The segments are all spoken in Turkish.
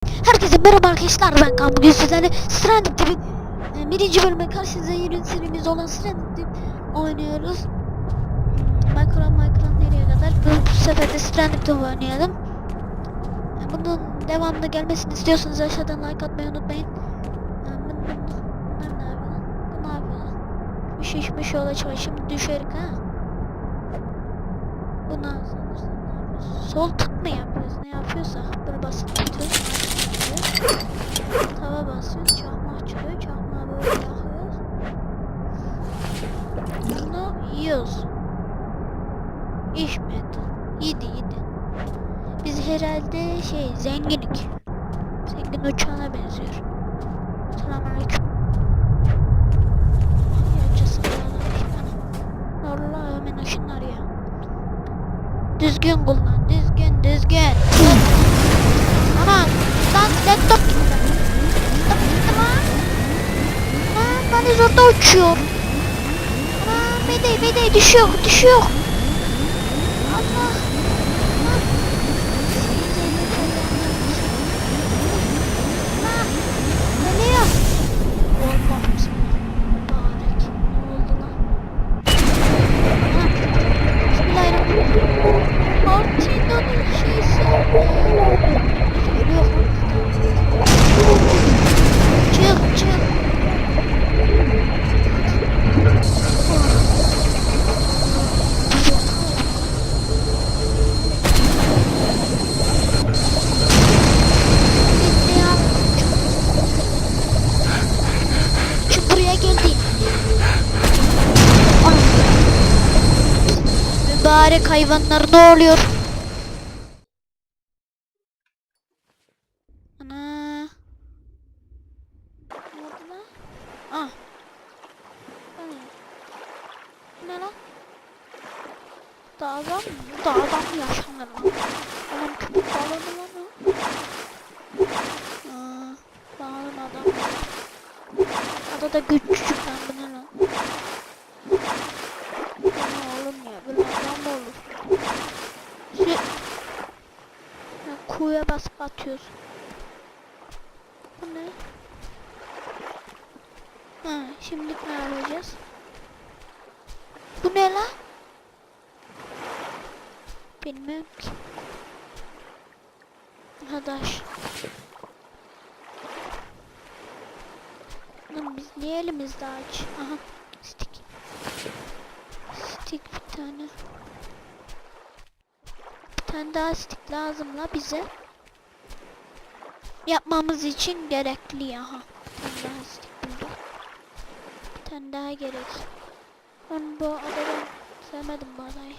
Herkese merhaba arkadaşlar, ben Kaan. Bugün sizlerle Stranded gibi birinci bölüme karşınıza yeni serimiz olan Stranded oynuyoruz. Minecraft nereye kadar? Bu sefer de Stranded oynayalım. Bunun devamlı gelmesini istiyorsanız aşağıdan like atmayı unutmayın. Bunlar ne yapıyor? Bu ne yapıyor? Şişmiş yola çalışım düşerik ha. Bu ne yapıyorsun? Sol tık mı yapıyoruz? Ne yapıyorsak böyle basit tutuyoruz. Tava basıyoruz, çakmak çıkıyor, çakmağı böyle yakıyoruz. Bunu yiyoruz. İçmedi. Yedi. Biz herhalde zenginik. Zengin uçağına benziyor. Selamünaleyküm. Yarıcısı bağlamış bana. Allah hemen ışınlar ya. Düzgün kullan, düzgün. Aman, lan laptop gitti. Laptop gitti lan. Lan valiz orada uçuyor. Aman Mayday düşüyor. Allah. Allah. Geliyor. Allah'ım sana. Mübarek. Ne oldu lan? Bismillahirrahmanirrahim. Martino'nun şeysi. Geliyor. Çık. Çık buraya geldi. Mübarek hayvanlar ne oluyor? Ana. Ne oldu lan? Ah. Ne lan? Dağdan mı yaşanır lan? Aman köpek bağladı lan o. Bağlı adam. Adada küçücük lan, bu ne lan? Bu ne oğlum ya? Böyle adam mı olur? Kuyuya basıp atıyoruz. Bu ne? Şimdi ne yapacağız? Bu ne lan? Bilmiyorum ki. Arkadaş. Lan biz niye elimizde aç? Aha. Stick bir tane. Bir tane daha stick lazım la bize. Yapmamız için gerekli aha. Bir tane daha stick bulduk. Bir tane daha gerek. Ben bu adadan sevmedim bu adayı.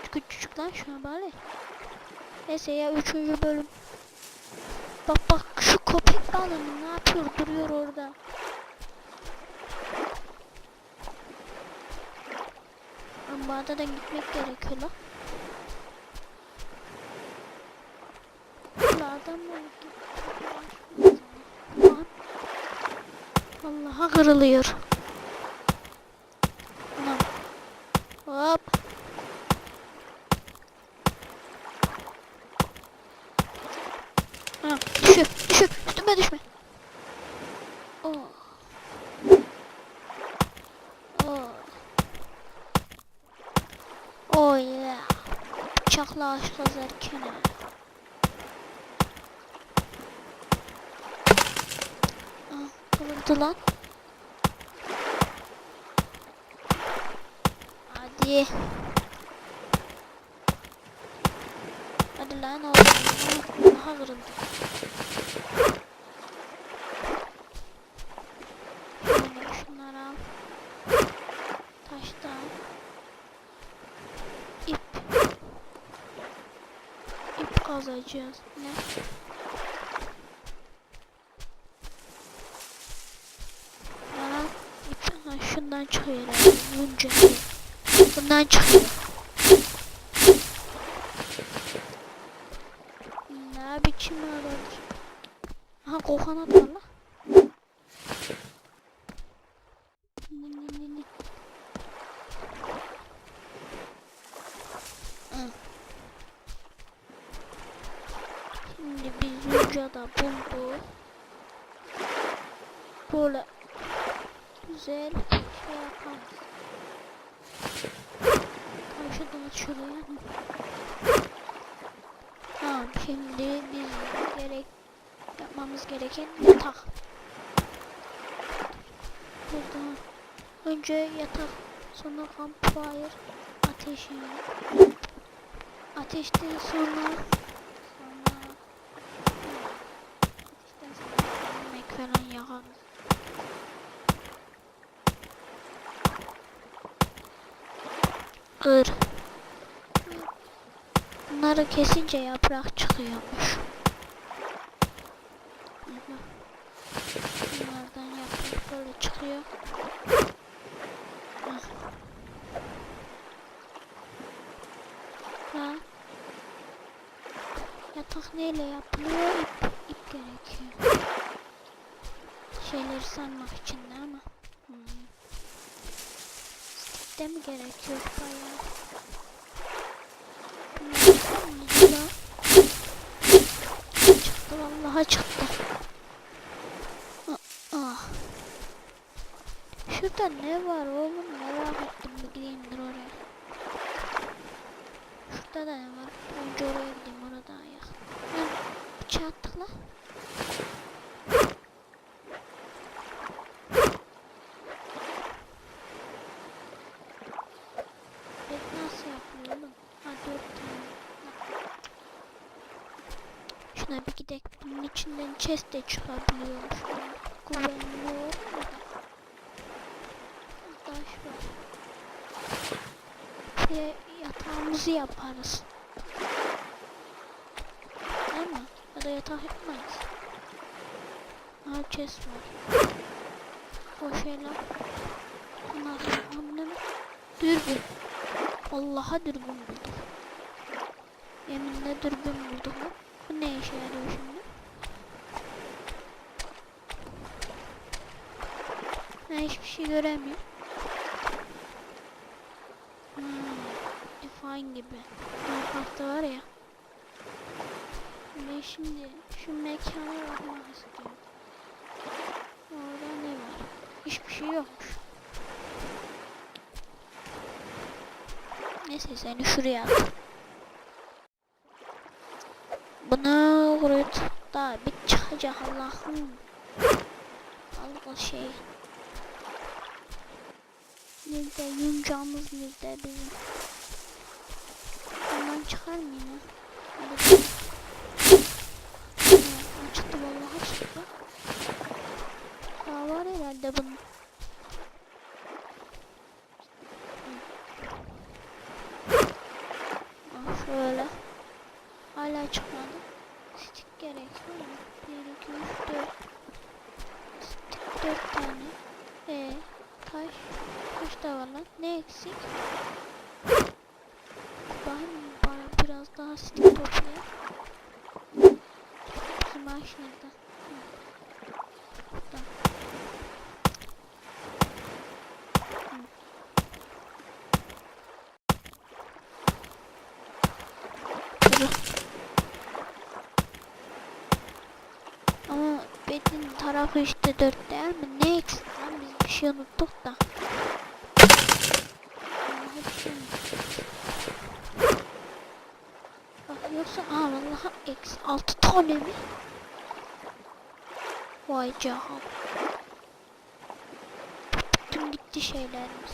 Çünkü küçük lan şu an bari. Neyse ya 3. bölüm. Bak şu köpek balığı ne yapıyor, duruyor orada. Ama bu adadan gitmek gerekiyor lan. Adam mı? Vallahi kırılıyor. Anam. Hop. Düşür. Üstüme düşme. Oh yeah. Bıçakla ağaç kazarken. Kırıldı lan. Hadi. Hadi lan oğlum. Daha kırıldı. Şunları al. Taştan. İp kazacağız. Ne? Şundan çıkıyor herhalde. Bundan çıkıyor. Ne biçim aradır? Aha kokonat var la. Şimdi biz Yuca'da bulduk. bu. Böyle güzel şey yapalım. Karşıdan şuraya. Tamam, şimdi biz yapmamız gereken yatak. Buradan önce yatak, sonra campfire, ateş yani. Ateşten sonra yemek falan yakarız. Kır. Bunları kesince yaprak çıkıyormuş. Bunlardan yaprak böyle çıkıyor. Ha. Yatak neyle yapılıyor? İp gerekiyor. Şeyleri sarmak için de ama. Stikte mi gerekiyor bayağı? Çıktı, vallahi çıktı. Şurada ne var oğlum, merak ettim, bir gideyimdir oraya. Şurada da ne var? Önce oraya gideyim, orada ayak. Ben bıçağı attık la. Nasıl yapıyor oğlum? Ha, 4 tane. Şuna bir gidelim. Bunun içinden chest de çıkabiliyormuş. Güvenli olmuyor. Taş var. Ve yatağımızı yaparız. Değil mi? Ya da yatak yapmayız. Aha, chest var. O şeyler. Bunlar hamle mi? Dürbün. Allah'a dürbün bulduk. Yeminle dürbün bulduk. Bu ne işe yarıyor şimdi? Ben hiçbir şey göremiyorum. Define gibi. Minecraft'ta var ya. Ben şimdi şu mekana bakmak istiyorum. Orada ne var? Hiçbir şey yokmuş. Neyse, seni şuraya at. Bunu kurut. Daha bir çıkacak Allah'ım. Al o şey. Nerede yuncağımız, nerede bizim? Ondan çıkar mı yine? Hadi. Çıktı, vallahi çıktı. Daha var herhalde bunun. Şöyle. Hala çıkmadı. Stick gerekiyor mu? 1, 2, 3, 4. Stick 4 tane. Taş. Taş da var lan. Ne eksik? Bakayım, bana biraz daha stick toplayayım. Bizim ağaç nerede? Burada. Ama benim tarafı işte 4 değil mi? Ne eksik lan? Biz bir şey unuttuk da. Bak, yoksa vallahi eksi 6 tane mi? Vay canım. Bütün gitti şeylerimiz.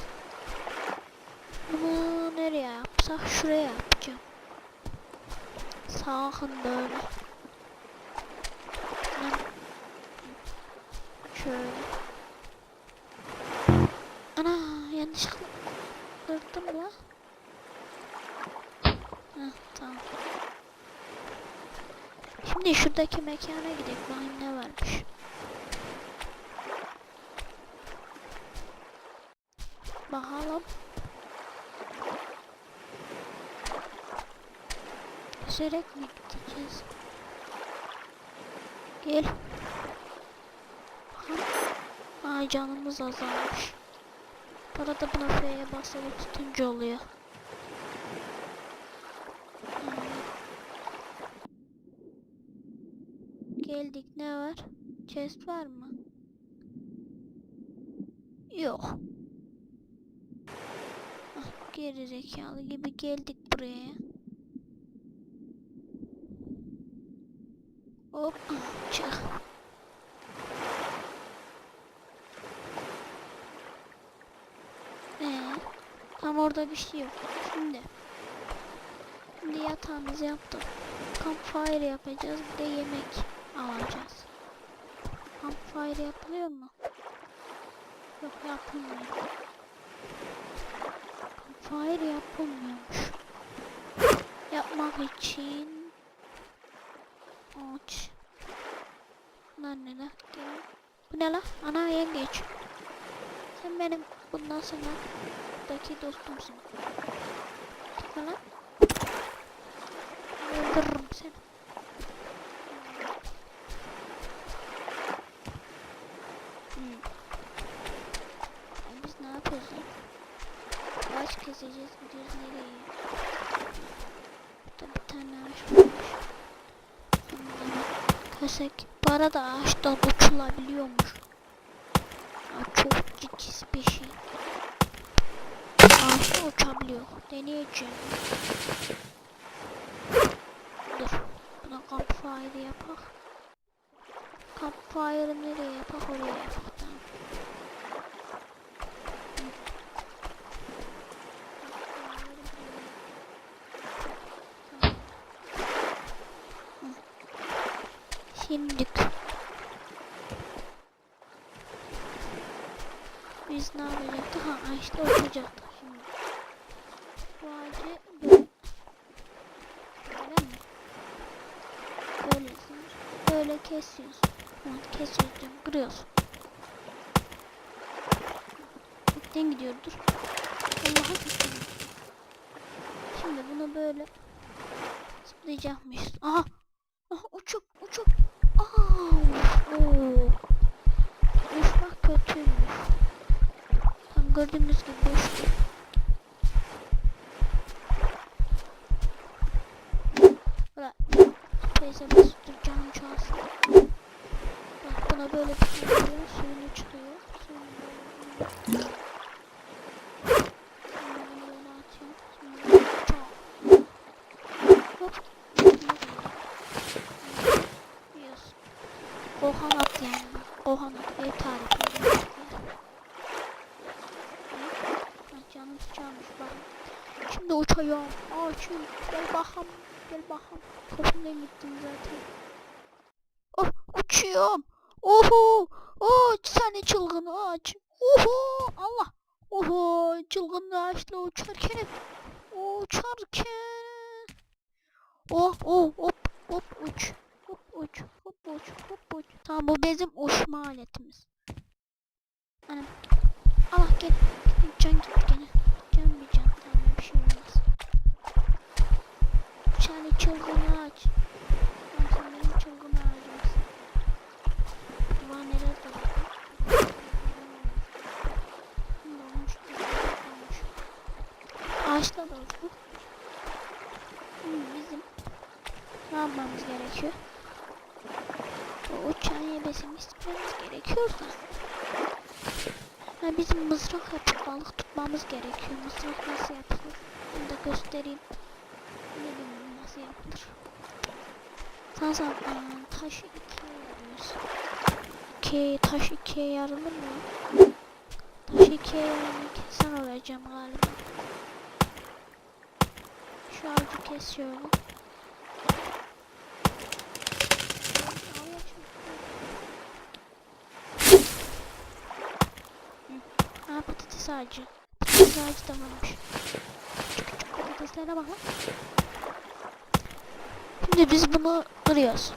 Bunu nereye yapsak? Şuraya yapacağım. Sakın böyle. Şöyle. Ana, yanlışlıkla kırdım la. Tamam. Şimdi şuradaki mekana gidelim, bakayım ne varmış. Bakalım. Yüzerek mi gideceğiz? Gel. Bakalım. Canımız azalmış. Para da buna F'ye basılı tutunca oluyor. Gel. Geldik, ne var? Chest var mı? Yok. Ah, geri zekalı gibi geldik buraya. Hop, çık. Tam orada bir şey yok. Şimdi yatağımızı yaptık. Campfire yapacağız. Bir de yemek alacağız. Campfire yapılıyor mu? Yok, yapılmıyor. Campfire yapılmıyormuş. Yapmak için ağaç. Bunlar ne la? Bu ne la? Ana yengeç. Sen benim bundan sonra buradaki dostumsun. Gitme lan. Öldürürüm seni. Biz ne yapıyoruz lan? Ağaç keseceğiz, gidiyoruz nereye? Burada bir tane ağaç varmış. Kesek. Bu arada ağaçtan uçulabiliyormuş. Çok ciddi bir şey. Ağaçta uçabiliyor. Deneyeceğim. Dur. Buna campfire yapak. Campfire'ı nereye yapak? Oraya yapak. Tamam. Şimdi biz ne yapacaktık? Ha, işte oturacaktık şimdi. Bu ağacı böyle kesiyoruz. Kesiyoruz, kırıyoruz. Bitten gidiyordur. Allah'a gitti. Şimdi bunu böyle zıplayacakmışız. Aha! Aha, uçuk! Uçmak kötüymüş. Tam gördüğünüz gibi uçtu. Bırak. Teyze basıttır, canım çalsın. Bak, buna böyle bir şey oluyor. Suyunu çıkıyor. Suyunu böyle. Sonra bunu böyle atıyorum. Sonra çal. Hop. Yiyorsun. Kohanat yani. Kohanat. Ev tarifi. Canım çalmış bak. Şimdi uçuyorum. Açım. Gel bakalım. Kapımdan gittim zaten. Oh, uçuyorum. Oho. Oh, seni çılgın ağaç. Oho. Allah. Oho. Çılgın ağaçla uçarken. Hop uç. Hop uç. Tamam, bu bizim uçma aletimiz. Anam. Allah gel. Can gitti gene. Can. Tamam, bir şey olmaz. Seni çılgın ağaç. Sen benim çılgın ağacımsın. Duvar nerede oldu? Olmuş. Ağaçta da oldu. Bizim ne yapmamız gerekiyor? O uçan yebesini istememiz gerekiyor da. Bizim mızrak yapıp balık tutmamız gerekiyor. Mızrak nasıl yapılır? Bunu da göstereyim. Ne bileyim nasıl yapılır. Zaten taş 2'ye yarıyoruz. Taş 2'ye yarılır mı? Taş 2'ye yarılırken sen olacağım galiba. Şu ağacı kesiyorum. Patates ağacı. Patates ağacı da varmış. Küçük patateslere bak lan. Şimdi biz bunu kırıyoruz.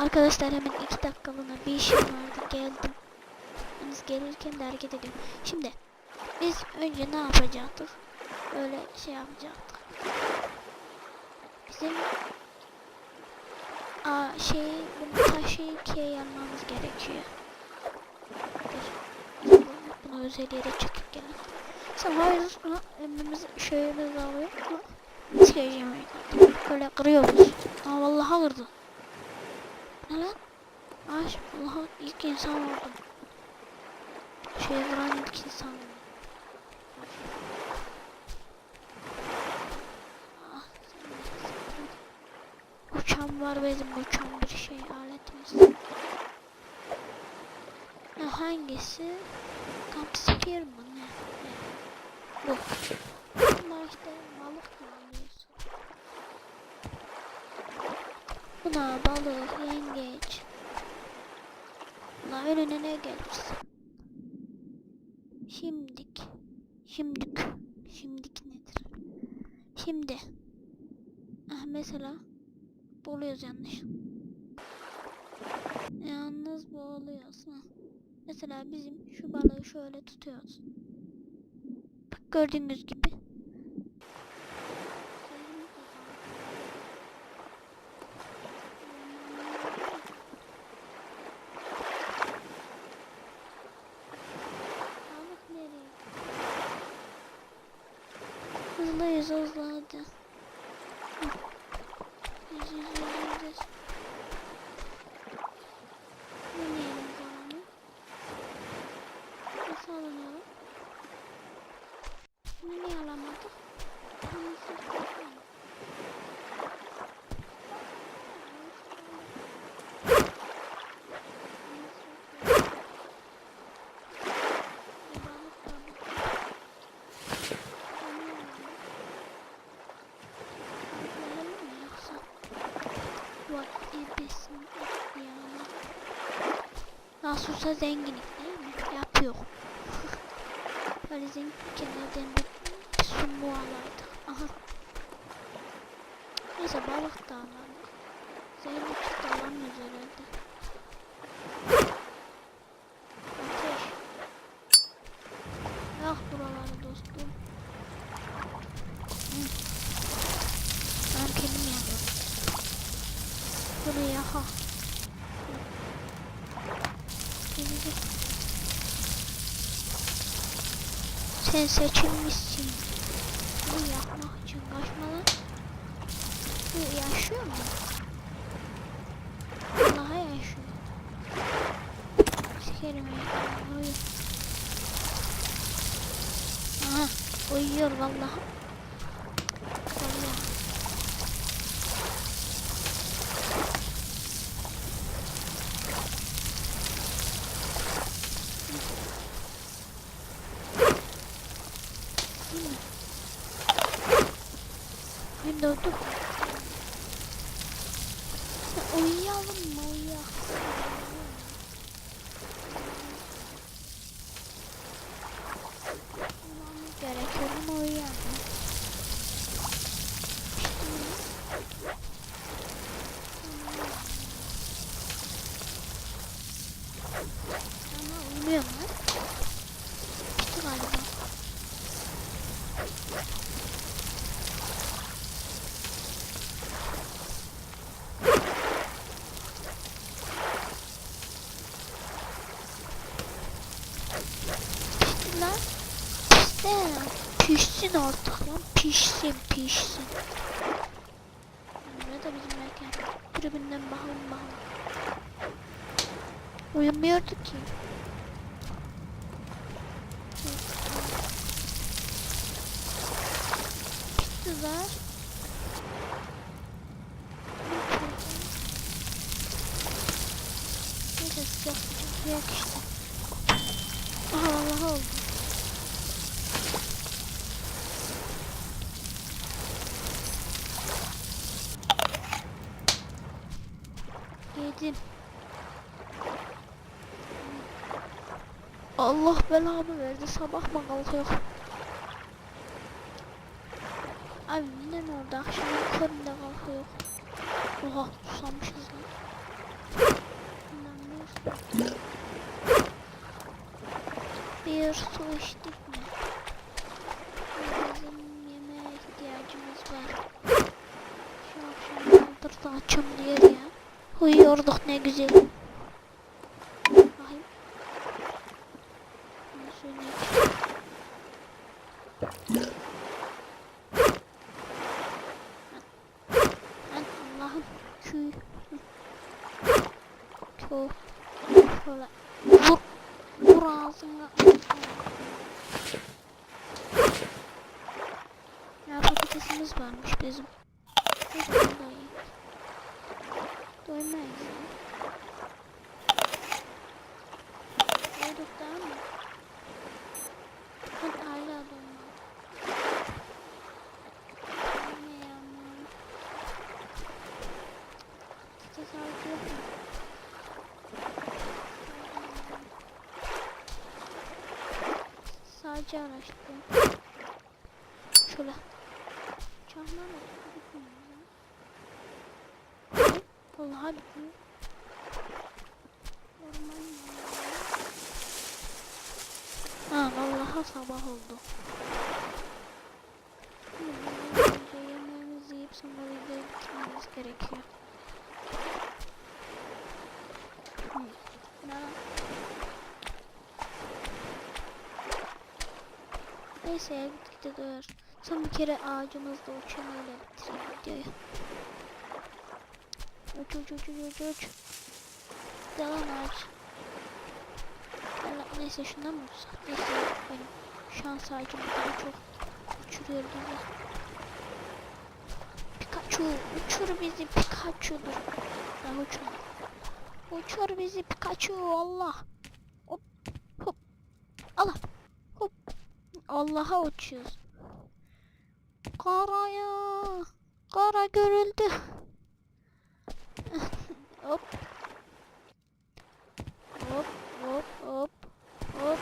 Arkadaşlar hemen 2 dakikalığına bir işim vardı, geldim. Yalnız gelirken de hareket ediyorum. Şimdi biz önce ne yapacaktık? Öyle şey yapacaktık. Bizim bunu taşı ikiye yanmamız gerekiyor. Bunu özel yere çekip gelin. Sen hayır emrimizi şöyle alıyor. Sileceğim böyle kırıyoruz. Aa vallahi kırdı. Ne lan? Ay vallahi ilk insan oldum. Vuran ilk insan. Uçan var bizim uçan bir şey aletimiz. Hangisi? Kampspear mı ne? Bu. Bunlar işte balık mı alıyorsun? Buna balık, yengeç. Buna önüne ne gelirse. Şimdik nedir? Şimdi. Mesela boğuluyoruz yanlış. Yalnız boğuluyoruz. Mesela bizim şu balığı şöyle tutuyoruz. Bak gördüğünüz gibi. Balık nereye? Hızlıyız hızlı hadi. Yüz. Deneyelim kalanı. Nasıl alınıyor? Bunu niye alamadık? Nasıl olsa zenginlik değil mi? Yapıyor. Böyle zenginlerden bir sumu alardık. Aha. Neyse balık da alalım. Zenginlik de alamıyoruz herhalde. Ateş. Yak buraları dostum. Ben kendim yanıyorum. Bunu yaka. Sen seçilmişsin. Bunu yapmak için kaçmalı. Bu yaşıyor mu? Vallahi yaşıyor. Sikerim ya. Aha uyuyor vallahi. Ben doğdum. Uyuyalım mı? Uyuyalım. Uyumamız gerekiyor ama uyuyalım. Ama uyumuyorum lan. Bitti galiba. Lan pişsin artık lan, pişsin. Burada bizim mekan tribünden bakalım. Uyumuyordu ki. Pişti lan. Neyse sıcak işte. Aha vallahi oldu. Yedim. Allah belamı verdi, sabah mı kalkıyor? Abi yine ne oldu? Akşamın köründe kalkıyor. Oha susamışız lan. Bundan bir su içtik mi? Bizim yemeğe ihtiyacımız var. Şu akşam kaldırdı açım diyor ya. Uyuyorduk ne güzel. Bakayım. Bunu söyleyeyim. Allah'ım köy. Köy. Şöyle vur. Vur ağzına. Ya patatesimiz varmış bizim. Hadi bunu da yiyin. Doymayız ya. Doyduk değil mi? Hadi hala doymadık. Doymayalım. Patates altı yok mu? Sadece araştırıyorum. Şöyle. Çamlarla bitmiyor ya. Vallahi bitmiyor. Orman ya. Ha vallahi sabah oldu. Önce yemeğimizi yiyip sonra videoyu bitirmemiz gerekiyor. Ne? Neyse ya gitgide doyar. Son bir kere ağacımızda uçan öyle bitireyim videoyu. Uç. Yalan ağaç. Neyse şundan mı uçsak? Neyse benim şans ağacım daha çok uçuruyor bizi. Pikachu uçur bizi Pikachu'dur. Daha uçma. Uçur bizi Pikachu Allah. Hop hop. Allah. Hop. Allah'a uçuyoruz. Karaya. Kara görüldü. Hop. Hop hop hop. Hop.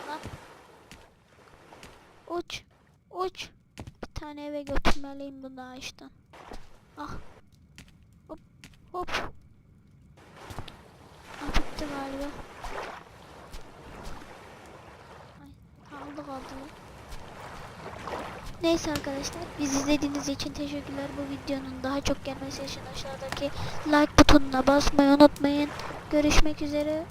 Lan. Uç. Uç. Bir tane eve götürmeliyim bunu ağaçtan. Ah. Hop. Hop. Ah bitti galiba. Ay kaldı. Neyse arkadaşlar, bizi izlediğiniz için teşekkürler. Bu videonun daha çok gelmesi için aşağıdaki like butonuna basmayı unutmayın. Görüşmek üzere.